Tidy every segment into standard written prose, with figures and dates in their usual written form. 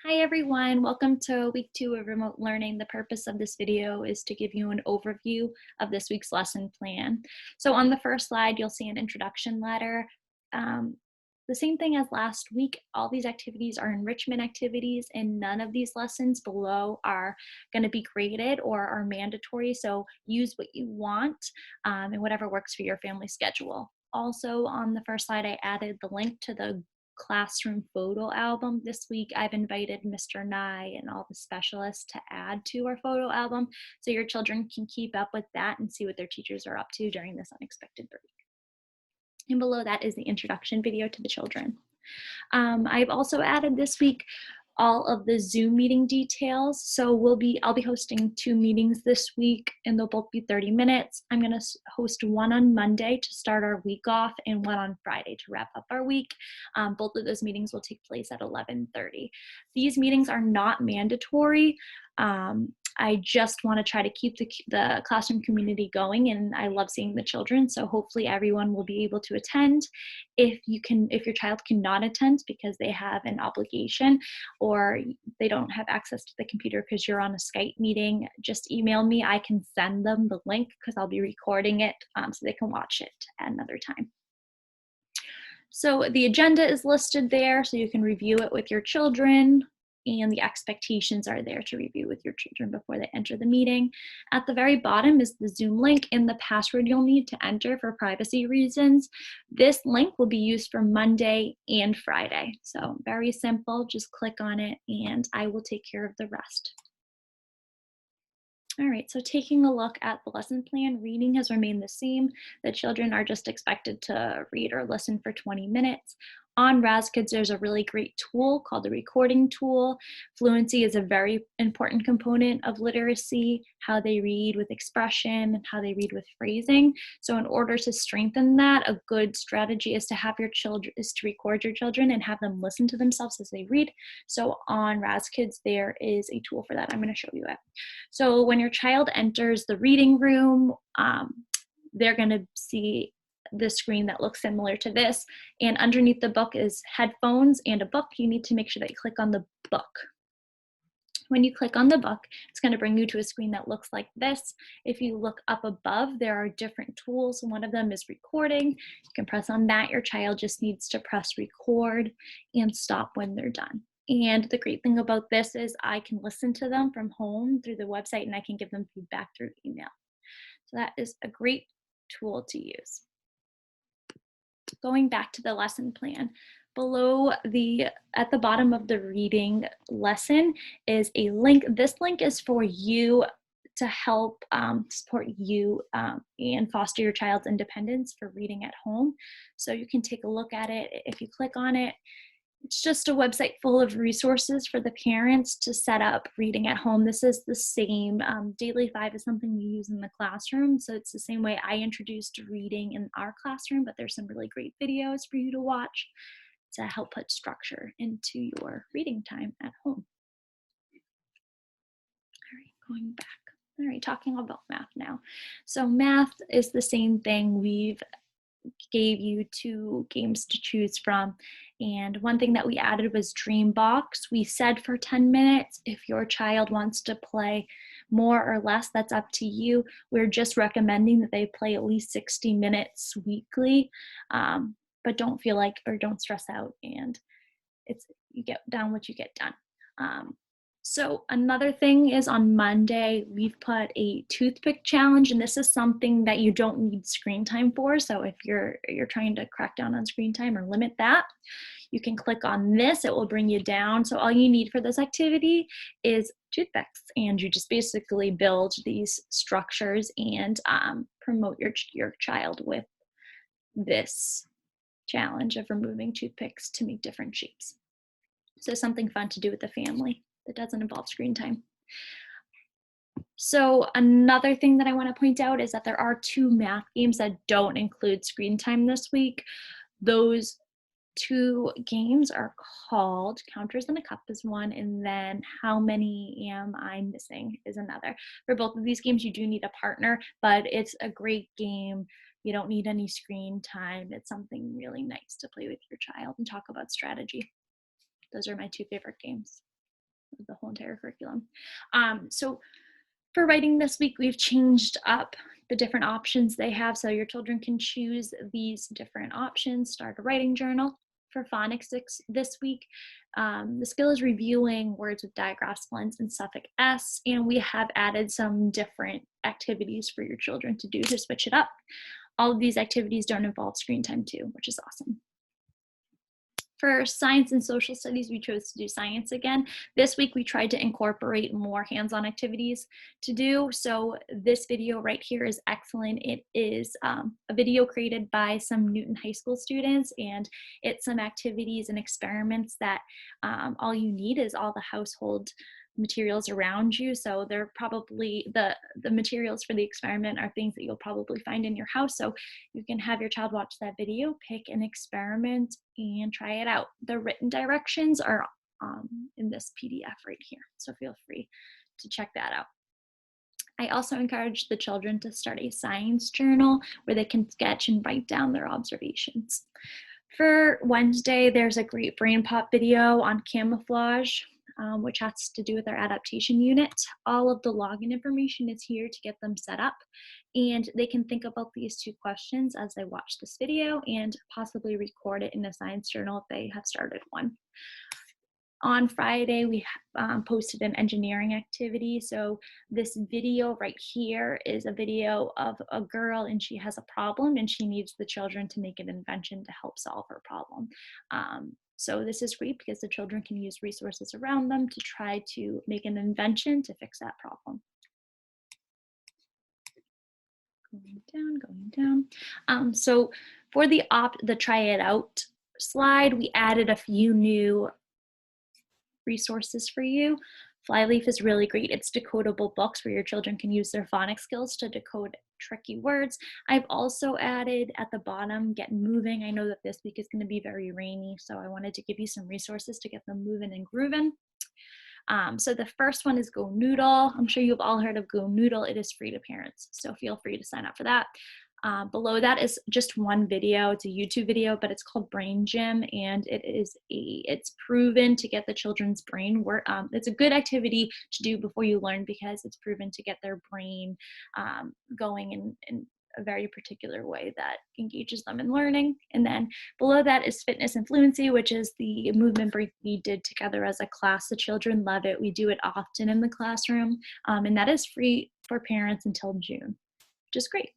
Hi everyone, welcome to week 2 of remote learning. The purpose of this video is to give you an overview of this week's lesson plan. So on the first slide, you'll see an introduction letter. Um, the same thing as last week, all these activities are enrichment activities and none of these lessons below are going to be graded or are mandatory. So use what you want and whatever works for your family schedule. Also on the first slide, I added the link to the classroom photo album. This week, I've invited Mr. Nye and all the specialists to add to our photo album so your children can keep up with that and see what their teachers are up to during this unexpected break. And below that is the introduction video to the children. I've also added this week all of the Zoom meeting details. So I'll be hosting 2 meetings this week and they'll both be 30 minutes. I'm gonna host one on Monday to start our week off and one on Friday to wrap up our week. Both of those meetings will take place at 11:30. These meetings are not mandatory. I just want to try to keep the classroom community going and I love seeing the children. So hopefully everyone will be able to attend. If your child cannot attend because they have an obligation or they don't have access to the computer because you're on a Skype meeting, just email me. I can send them the link because I'll be recording it so they can watch it at another time. So the agenda is listed there so you can review it with your children and the expectations are there to review with your children before they enter the meeting. At the very bottom is the Zoom link and the password you'll need to enter for privacy reasons. This link will be used for Monday and Friday. So very simple, just click on it and I will take care of the rest. All right, so taking a look at the lesson plan, reading has remained the same. The children are just expected to read or listen for 20 minutes. On RazKids, there's a really great tool called the recording tool. Fluency is a very important component of literacy, how they read with expression and how they read with phrasing. So in order to strengthen that, a good strategy is to record your children and have them listen to themselves as they read. So on RazKids, there is a tool for that. I'm going to show you it. So when your child enters the reading room, they're going to see the screen that looks similar to this. And underneath the book is headphones and a book. You need to make sure that you click on the book. When you click on the book, it's going to bring you to a screen that looks like this. If you look up above, there are different tools. One of them is recording. You can press on that. Your child just needs to press record and stop when they're done. And the great thing about this is I can listen to them from home through the website and I can give them feedback through email. So that is a great tool to use. Going back to the lesson plan, at the bottom of the reading lesson is a link. This link is for you to help support you and foster your child's independence for reading at home. So you can take a look at it. If you click on it, it's just a website full of resources for the parents to set up reading at home. This is the same. Daily 5 is something we use in the classroom. So it's the same way I introduced reading in our classroom, but there's some really great videos for you to watch to help put structure into your reading time at home. All right, going back. All right, talking about math now. So math is the same thing. We've gave you 2 games to choose from. And one thing that we added was Dreambox. We said for 10 minutes. If your child wants to play more or less, that's up to you. We're just recommending that they play at least 60 minutes weekly, but don't feel like or don't stress out. And you get down what you get done. So another thing is on Monday, we've put a toothpick challenge, and this is something that you don't need screen time for. So if you're trying to crack down on screen time or limit that, you can click on this, it will bring you down. So all you need for this activity is toothpicks, and you just basically build these structures and promote your child with this challenge of removing toothpicks to make different shapes. So something fun to do with the family that doesn't involve screen time. So another thing that I want to point out is that there are 2 math games that don't include screen time this week. Those 2 games are called Counters in a Cup is one, and then How Many Am I Missing is another. For both of these games, you do need a partner, but it's a great game. You don't need any screen time. It's something really nice to play with your child and talk about strategy. Those are my 2 favorite games. the whole entire curriculum. So for writing this week, we've changed up the different options they have, so your children can choose these different options. Start a writing journal. For phonics this week, the skill is reviewing words with digraphs, blends, and suffix S, and we have added some different activities for your children to do to switch it up. All of these activities don't involve screen time too, which is awesome. For science and social studies, we chose to do science again. This week, we tried to incorporate more hands-on activities to do. So this video right here is excellent. It is a video created by some Newton High School students, and it's some activities and experiments that all you need is all the household materials around you. So they're probably the materials for the experiment are things that you'll probably find in your house. So you can have your child watch that video, pick an experiment, and try it out. The written directions are in this PDF right here. So feel free to check that out. I also encourage the children to start a science journal where they can sketch and write down their observations. For Wednesday, there's a great brain pop video on camouflage, which has to do with our adaptation unit. All of the login information is here to get them set up, and they can think about these two questions as they watch this video and possibly record it in a science journal if they have started one. On Friday, we posted an engineering activity. So this video right here is a video of a girl, and she has a problem and she needs the children to make an invention to help solve her problem. So this is great because the children can use resources around them to try to make an invention to fix that problem. Going down. So for the try it out slide, we added a few new resources for you. Flyleaf is really great. It's decodable books where your children can use their phonics skills to decode tricky words. I've also added at the bottom, Get Moving. I know that this week is going to be very rainy, so I wanted to give you some resources to get them moving and grooving. So the first one is Go Noodle. I'm sure you've all heard of Go Noodle. It is free to parents, so feel free to sign up for that. Below that is just one video. It's a YouTube video, but it's called Brain Gym, and it's proven to get the children's brain work. It's a good activity to do before you learn because it's proven to get their brain going in a very particular way that engages them in learning. And then below that is Fitness and Fluency, which is the movement break we did together as a class. The children love it. We do it often in the classroom, and that is free for parents until June, which is great.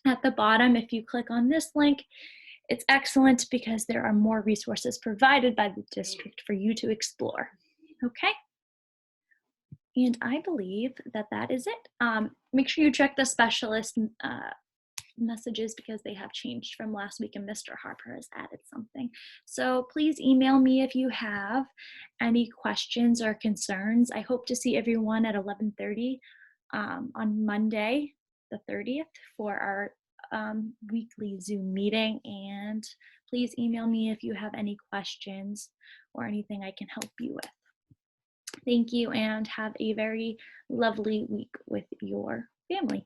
At the bottom, if you click on this link, it's excellent because there are more resources provided by the district for you to explore. Okay? And I believe that that is it. Make sure you check the specialist messages because they have changed from last week and Mr. Harper has added something. So please email me if you have any questions or concerns. I hope to see everyone at 11:30 on Monday, the 30th, for our weekly Zoom meeting. And please email me if you have any questions or anything I can help you with. Thank you and have a very lovely week with your family.